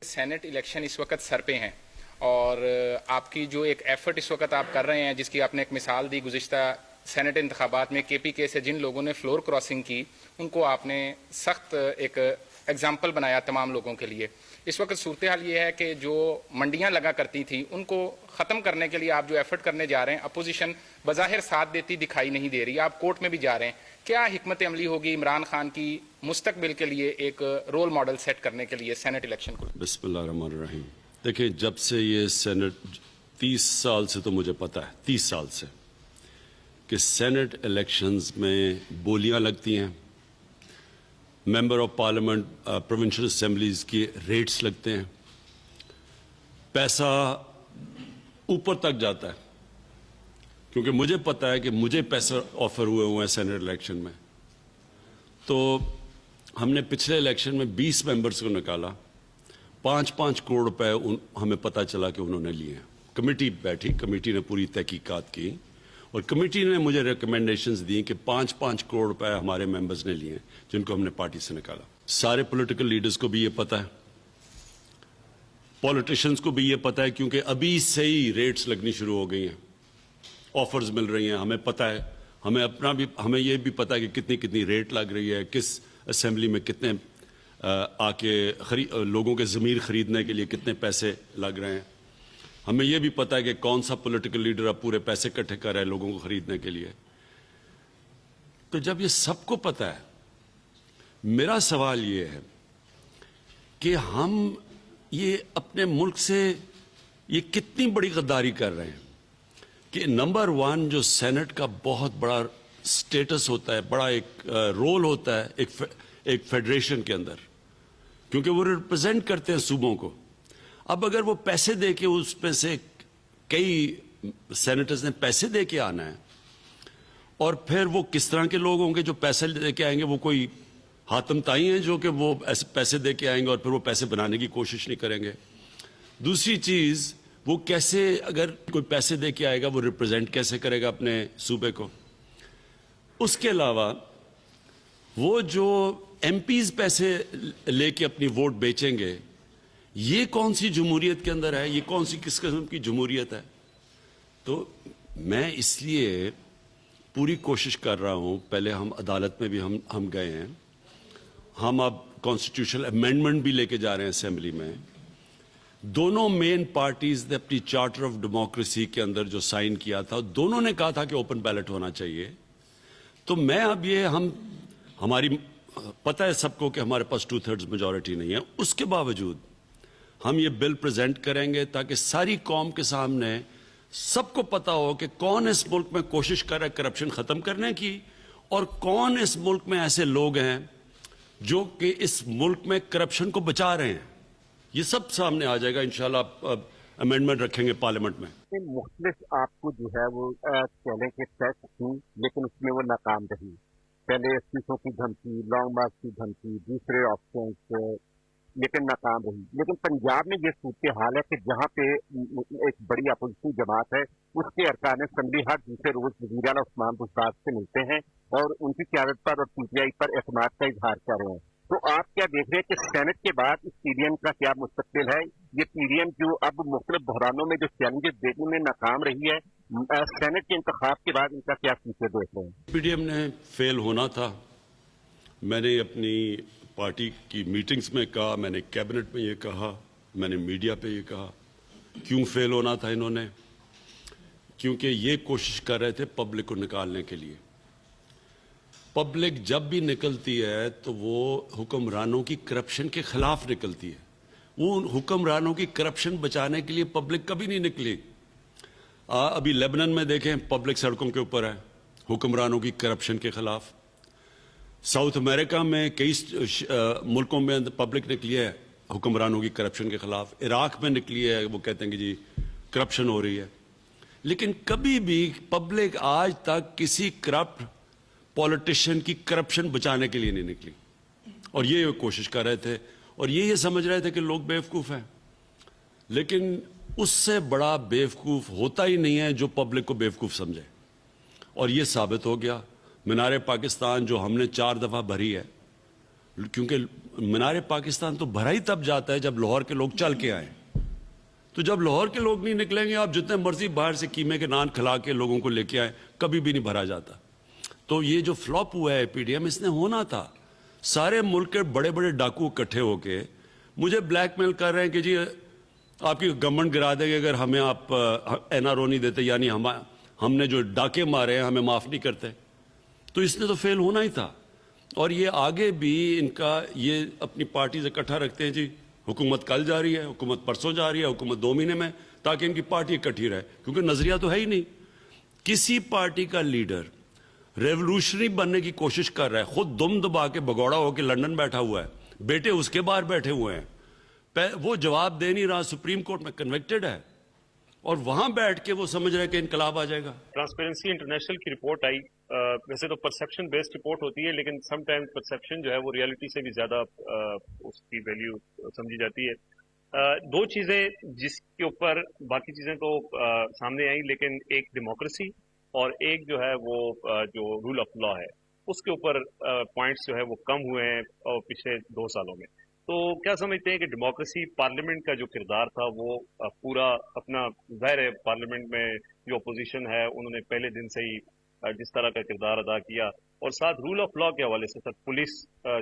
Saint election اس وقت سر پہ ہیں اور آپ کی جو ایک ایفرٹ اس وقت آپ کر رہے ہیں، جس کی آپ نے ایک مثال دی گزشتہ سینٹ انتخابات میں کے پی کے سے جن لوگوں نے فلور کراسنگ کی، ان کو آپ نے سخت ایک ایگزامپل بنایا تمام لوگوں کے لیے۔ اس وقت صورتحال یہ ہے کہ جو منڈیاں لگا کرتی تھیں ان کو ختم کرنے کے لیے آپ جو ایفرٹ کرنے جا رہے ہیں، اپوزیشن بظاہر ساتھ دیتی دکھائی نہیں دے رہی، آپ کورٹ میں بھی جا رہے ہیں۔ کیا حکمت عملی ہوگی عمران خان کی مستقبل کے لیے ایک رول ماڈل سیٹ کرنے کے لیے سینٹ الیکشن کو؟ بسم اللہ الرحمن الرحیم۔ دیکھیں، جب سے یہ سینٹ 30 سال سے تو مجھے پتا ہے، 30 سال سے کہ سینٹ الیکشنز میں بولیاں لگتی ہیں، member of parliament provincial assemblies کی ریٹس لگتے ہیں، پیسہ اوپر تک جاتا ہے، کیونکہ مجھے پتا ہے کہ مجھے پیسہ آفر ہوئے ہیں سینٹ الیکشن میں۔ تو ہم نے پچھلے الیکشن میں 20 ممبرز کو نکالا، 5-5 کروڑ روپے ہمیں پتا چلا کہ انہوں نے لیے ہیں۔ کمیٹی بیٹھی، کمیٹی نے پوری تحقیقات کی اور کمیٹی نے مجھے ریکمنڈیشنز دی کہ 5-5 کروڑ روپے ہمارے ممبرز نے لیے ہیں جن کو ہم نے پارٹی سے نکالا۔ سارے پولیٹیکل لیڈرز کو بھی یہ پتا ہے، پولیٹیشنز کو بھی یہ پتا ہے، کیونکہ ابھی سے ہی ریٹس لگنی شروع ہو گئی ہیں، آفرز مل رہی ہیں، ہمیں پتا ہے، ہمیں یہ بھی پتا ہے کہ کتنی ریٹ لگ رہی ہے، کس اسمبلی میں کتنے آ کے لوگوں کے ضمیر خریدنے کے لیے کتنے پیسے لگ رہے ہیں، ہمیں یہ بھی پتا ہے کہ کون سا پولیٹیکل لیڈر اب پورے پیسے اکٹھے کر رہا ہے لوگوں کو خریدنے کے لیے۔ تو جب یہ سب کو پتا ہے، میرا سوال یہ ہے کہ ہم یہ اپنے ملک سے یہ کتنی بڑی غداری کر رہے ہیں کہ نمبر 1 جو سینٹ کا بہت بڑا سٹیٹس ہوتا ہے، بڑا ایک رول ہوتا ہے ایک فیڈریشن کے اندر، کیونکہ وہ ریپرزینٹ کرتے ہیں صوبوں کو۔ اب اگر وہ پیسے دے کے، اس میں سے کئی سینیٹرز نے پیسے دے کے آنا ہے، اور پھر وہ کس طرح کے لوگ ہوں گے جو پیسے دے کے آئیں گے؟ وہ کوئی حاتم تائی ہیں جو کہ وہ پیسے دے کے آئیں گے اور پھر وہ پیسے بنانے کی کوشش نہیں کریں گے؟ دوسری چیز، وہ کیسے، اگر کوئی پیسے دے کے آئے گا، وہ ریپرزینٹ کیسے کرے گا اپنے صوبے کو؟ اس کے علاوہ وہ جو ایم پیز پیسے لے کے اپنی ووٹ بیچیں گے، یہ کون سی جمہوریت کے اندر ہے؟ یہ کون سی کس قسم کی جمہوریت ہے؟ تو میں اس لیے پوری کوشش کر رہا ہوں، پہلے ہم عدالت میں بھی ہم گئے ہیں، ہم اب کانسٹیٹیوشنل امینڈمنٹ بھی لے کے جا رہے ہیں اسمبلی میں۔ دونوں مین پارٹیز نے اپنی چارٹر آف ڈیموکریسی کے اندر جو سائن کیا تھا، دونوں نے کہا تھا کہ اوپن بیلٹ ہونا چاہیے۔ تو میں اب ہماری پتہ ہے سب کو کہ ہمارے پاس 2/3 میجورٹی نہیں ہے، اس کے باوجود ہم یہ بل پریزنٹ کریں گے تاکہ ساری قوم کے سامنے سب کو پتا ہو کہ کون اس ملک میں کوشش کر رہا ہے کرپشن ختم کرنے کی، اور کون اس ملک میں ایسے لوگ ہیں جو کہ اس ملک میں کرپشن کو بچا رہے ہیں۔ یہ سب سامنے آ جائے گا انشاءاللہ، امینڈمنٹ رکھیں گے پارلیمنٹ میں۔ مختلف آپ کو جو ہے وہ چیلنج کے ٹیسٹ تھی، لیکن اس میں وہ ناکام رہی۔ پہلے استعفوں کی دھمکی، لانگ مارچ کی دھمکی، دوسرے آپشنز، لیکن ناکام رہی۔ لیکن پنجاب میں یہ صورتحال ہے کہ جہاں پہ ایک بڑی اپوزیشن جماعت ہے، اس کے ارکان اسمبلی ہر دوسرے روز وزیر اعلیٰ عثمان بزدار سے ملتے ہیں اور ان کی قیادت پر اور پی ٹی آئی پر اعتماد کا اظہار کر رہے ہیں۔ تو آپ کیا دیکھ رہے ہیں کہ سینٹ کے بعد اس پی ڈی ایم کا کیا مستقبل ہے؟ یہ پی ڈی ایم جو اب مختلف بحرانوں میں جو چیلنجز دیکھنے میں ناکام رہی ہے، سینٹ کے انتخاب کے بعد ان کا کیا فیوچر دیکھ رہے ہیں؟ پی ڈی ایم نے فیل ہونا تھا، میں نے اپنی پارٹی کی میٹنگز میں کہا، میں نے کیبنٹ میں یہ کہا، میں نے میڈیا پہ یہ کہا۔ کیوں فیل ہونا تھا انہوں نے؟ کیونکہ یہ کوشش کر رہے تھے پبلک کو نکالنے کے لیے۔ پبلک جب بھی نکلتی ہے تو وہ حکمرانوں کی کرپشن کے خلاف نکلتی ہے، وہ حکمرانوں کی کرپشن بچانے کے لیے پبلک کبھی نہیں نکلی۔ ابھی لیبنان میں دیکھیں، پبلک سڑکوں کے اوپر ہے حکمرانوں کی کرپشن کے خلاف۔ ساؤتھ امریکہ میں کئی ملکوں میں پبلک نکلی ہے حکمرانوں کی کرپشن کے خلاف۔ عراق میں نکلی ہے، وہ کہتے ہیں کہ جی کرپشن ہو رہی ہے۔ لیکن کبھی بھی پبلک آج تک کسی کرپٹ پولیٹیشین کی کرپشن بچانے کے لیے نہیں نکلی، اور یہ کوشش کر رہے تھے، اور یہ سمجھ رہے تھے کہ لوگ بیوقوف ہیں۔ لیکن اس سے بڑا بیوقوف ہوتا ہی نہیں ہے جو پبلک کو بیوقوف سمجھے، اور یہ ثابت ہو گیا۔ مینار پاکستان جو ہم نے 4 دفعہ بھری ہے، کیونکہ مینار پاکستان تو بھرا ہی تب جاتا ہے جب لاہور کے لوگ چل کے آئیں. تو جب لاہور کے لوگ نہیں نکلیں گے, آپ جتنے مرضی باہر سے قیمے کے نان کھلا کے لوگوں کو لے کے آئیں, کبھی بھی نہیں بھرا جاتا. تو یہ جو فلاپ ہوا ہے پی ڈی ایم, اس نے ہونا تھا. سارے ملک کے بڑے بڑے ڈاکو اکٹھے ہو کے مجھے بلیک میل کر رہے ہیں کہ جی آپ کی گورنمنٹ گرا دے گے اگر ہمیں آپ این آر او نہیں دیتے, یعنی ہم نے جو ڈاکے مارے ہیں ہمیں معاف نہیں کرتے. تو اس نے تو فیل ہونا ہی تھا. اور یہ آگے بھی ان کا یہ اپنی پارٹیز اکٹھا رکھتے ہیں, جی حکومت کل جا رہی ہے, حکومت پرسوں جا رہی ہے, حکومت 2 مہینے میں, تاکہ ان کی پارٹی اکٹھی رہے. کیونکہ نظریہ تو ہے ہی نہیں. کسی پارٹی کا لیڈر ریولوشنری بننے کی کوشش کر رہا ہے, خود دم دبا کے بگوڑا ہو کے لندن بیٹھا ہوا ہے, بیٹے اس کے باہر بیٹھے ہوئے ہیں, وہ جواب دے نہیں رہا, سپریم کورٹ میں کنوکٹڈ ہے, اور وہاں بیٹھ کے وہ سمجھ رہے کہ انقلاب آ جائے گا. ٹرانسپیرنسی انٹرنیشنل کی رپورٹ آئی, ویسے تو پرسپشن بیسڈ رپورٹ ہوتی ہے, لیکن سم ٹائم پرسپشن جو ہے وہ ریئلٹی سے بھی زیادہ اس کی ویلیو سمجھی جاتی ہے. 2 چیزیں جس کے اوپر, باقی چیزیں تو سامنے آئیں, لیکن ایک ڈیموکریسی اور ایک جو ہے وہ جو رول آف لا ہے, اس کے اوپر پوائنٹس جو ہے وہ کم ہوئے ہیں پچھلے 2 سالوں میں. تو کیا سمجھتے ہیں کہ ڈیموکریسی, پارلیمنٹ کا جو کردار تھا وہ پورا اپنا, ظاہر ہے پارلیمنٹ میں جو اپوزیشن ہے انہوں نے پہلے دن سے ہی جس طرح کا کردار ادا کیا, اور ساتھ رول آف لا کے حوالے سے ساتھ پولیس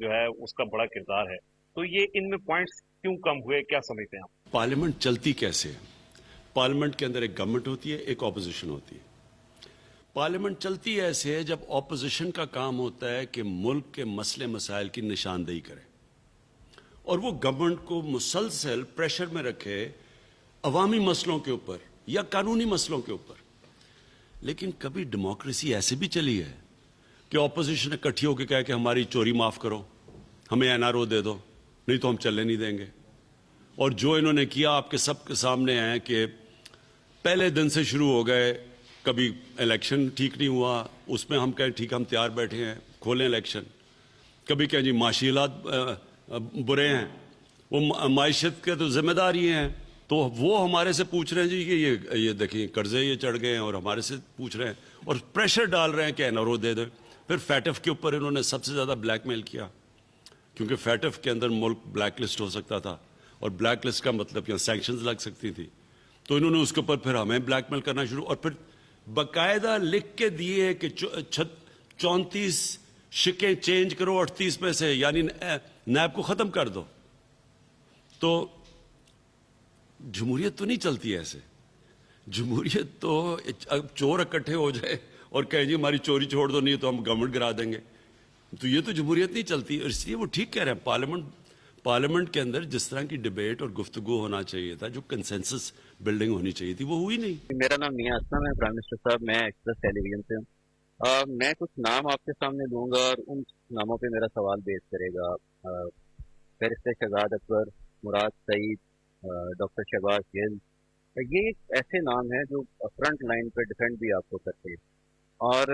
جو ہے اس کا بڑا کردار ہے, تو یہ ان میں پوائنٹس کیوں کم ہوئے, کیا سمجھتے ہیں آپ؟ پارلیمنٹ چلتی کیسے ہے؟ پارلیمنٹ کے اندر ایک گورنمنٹ ہوتی ہے, ایک اپوزیشن ہوتی ہے. پارلیمنٹ چلتی ایسے ہے جب اپوزیشن کا کام ہوتا ہے کہ ملک کے مسئلے مسائل کی نشاندہی کرے, اور وہ گورنمنٹ کو مسلسل پریشر میں رکھے عوامی مسئلوں کے اوپر یا قانونی مسئلوں کے اوپر. لیکن کبھی ڈیموکریسی ایسے بھی چلی ہے کہ اپوزیشن اکٹھی ہو کے کہے کہ ہماری چوری معاف کرو, ہمیں این آر او دے دو, نہیں تو ہم چلنے نہیں دیں گے. اور جو انہوں نے کیا آپ کے سب کے سامنے ہے کہ پہلے دن سے شروع ہو گئے, کبھی الیکشن ٹھیک نہیں ہوا, اس میں ہم کہیں ٹھیک ہم تیار بیٹھے ہیں, کھولیں الیکشن. کبھی کہیں جی معاشی حالات برے ہیں, وہ معیشت کے تو ذمہ دار ہی ہیں, تو وہ ہمارے سے پوچھ رہے ہیں جی کہ یہ دیکھیں قرضے یہ چڑھ گئے ہیں, اور ہمارے سے پوچھ رہے ہیں اور پریشر ڈال رہے ہیں کہ این آر او دے دیں. پھر فیٹف کے اوپر انہوں نے سب سے زیادہ بلیک میل کیا, کیونکہ فیٹف کے اندر ملک بلیک لسٹ ہو سکتا تھا, اور بلیک لسٹ کا مطلب یہاں سینکشنز لگ سکتی تھی. تو انہوں نے اس کے اوپر پھر ہمیں بلیک میل کرنا شروع, اور پھر باقاعدہ لکھ کے دیے کہ 34 شکیں چینج کرو 38 میں سے, یعنی نیب کو ختم کر دو. تو جمہوریت تو نہیں چلتی ایسے. جمہوریت تو اب چور اکٹھے ہو جائے اور کہیں جی ہماری چوری چھوڑ دو, نہیں تو ہم گورنمنٹ گرا دیں گے, تو یہ تو جمہوریت نہیں چلتی. اور اس لیے وہ ٹھیک کہہ رہے ہیں, پارلیمنٹ کے اندر جس طرح کی ڈیبیٹ اور گفتگو ہونا چاہیے تھا, جو کنسنسس بلڈنگ ہونی چاہیے تھی, وہ ہوئی نہیں. میرا نام میاں اسلم ہے, پرائم منسٹر صاحب میں ایکسپریس ٹیلی ویژن سے ہوں. میں کچھ نام آپ کے سامنے لوں گا اور ان ناموں پہ میرا سوال بیس کرے گا. بیرسٹر شہزاد اکبر, مراد سعید, ڈاکٹر شہباز گل, یہ ایسے نام ہیں جو فرنٹ لائن پہ ڈیفینڈ بھی آپ کو کرتے ہیں اور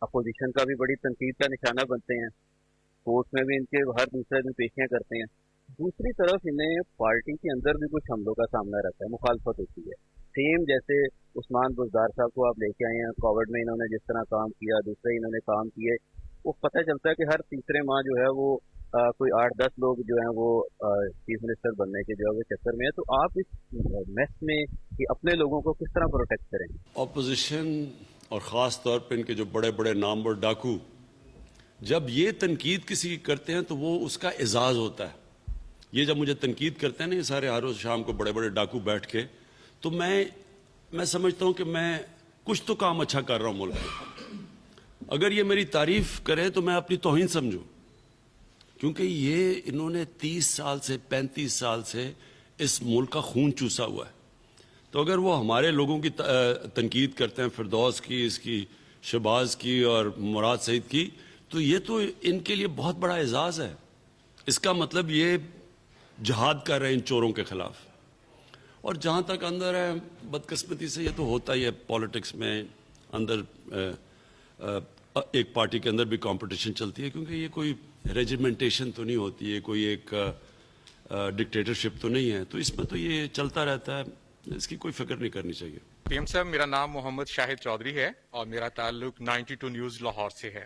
اپوزیشن کا بھی بڑی تنقید کا نشانہ بنتے ہیں. کورٹ میں بھی ان کے ہر دوسرے دن پیشیاں کرتے ہیں. دوسری طرف انہیں پارٹی کے اندر بھی کچھ حملوں کا سامنا رہتا ہے, مخالفت ہوتی ہے. سیم جیسے عثمان بزدار صاحب کو آپ لے کے آئے ہیں, کووڈ میں انہوں نے جس طرح کام کیا, دوسرے انہوں نے کام کیے, وہ پتہ چلتا ہے کہ ہر تیسرے ماہ جو ہے وہ کوئی 8-10 لوگ جو ہیں وہ چیف منسٹر بننے کے جو ہے وہ چکر میں ہے. تو آپ اس میس میں کہ اپنے لوگوں کو کس طرح پروٹیکٹ کریں؟ اپوزیشن اور خاص طور پہ ان کے جو بڑے بڑے نامور ڈاکو جب یہ تنقید کسی کی کرتے ہیں تو وہ اس کا اعزاز ہوتا ہے. یہ جب مجھے تنقید کرتے ہیں نا یہ سارے ہر روز شام کو بڑے بڑے ڈاکو بیٹھ کے, تو میں سمجھتا ہوں کہ میں کچھ تو کام اچھا کر رہا ہوں ملک میں. اگر یہ میری تعریف کرے تو میں اپنی توہین سمجھوں, کیونکہ یہ انہوں نے 30 سال سے 35 سال سے اس ملک کا خون چوسا ہوا ہے. تو اگر وہ ہمارے لوگوں کی تنقید کرتے ہیں, فردوس کی, اس کی, شہباز کی اور مراد سعید کی, تو یہ تو ان کے لیے بہت بڑا اعزاز ہے. اس کا مطلب یہ جہاد کر رہے ہیں ان چوروں کے خلاف. اور جہاں تک اندر ہے, بدقسمتی سے یہ تو ہوتا ہی ہے پالیٹکس میں, اندر ایک پارٹی کے اندر بھی کمپٹیشن چلتی ہے, کیونکہ یہ کوئی ریجیمنٹیشن تو نہیں ہوتی ہے, کوئی ایک ڈکٹیٹرشپ تو نہیں ہے. تو اس میں تو یہ چلتا رہتا ہے, اس کی کوئی فکر نہیں کرنی چاہیے. پی ایم صاحب, میرا نام محمد شاہد چودھری ہے اور میرا تعلق 92 نیوز لاہور سے ہے.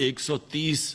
130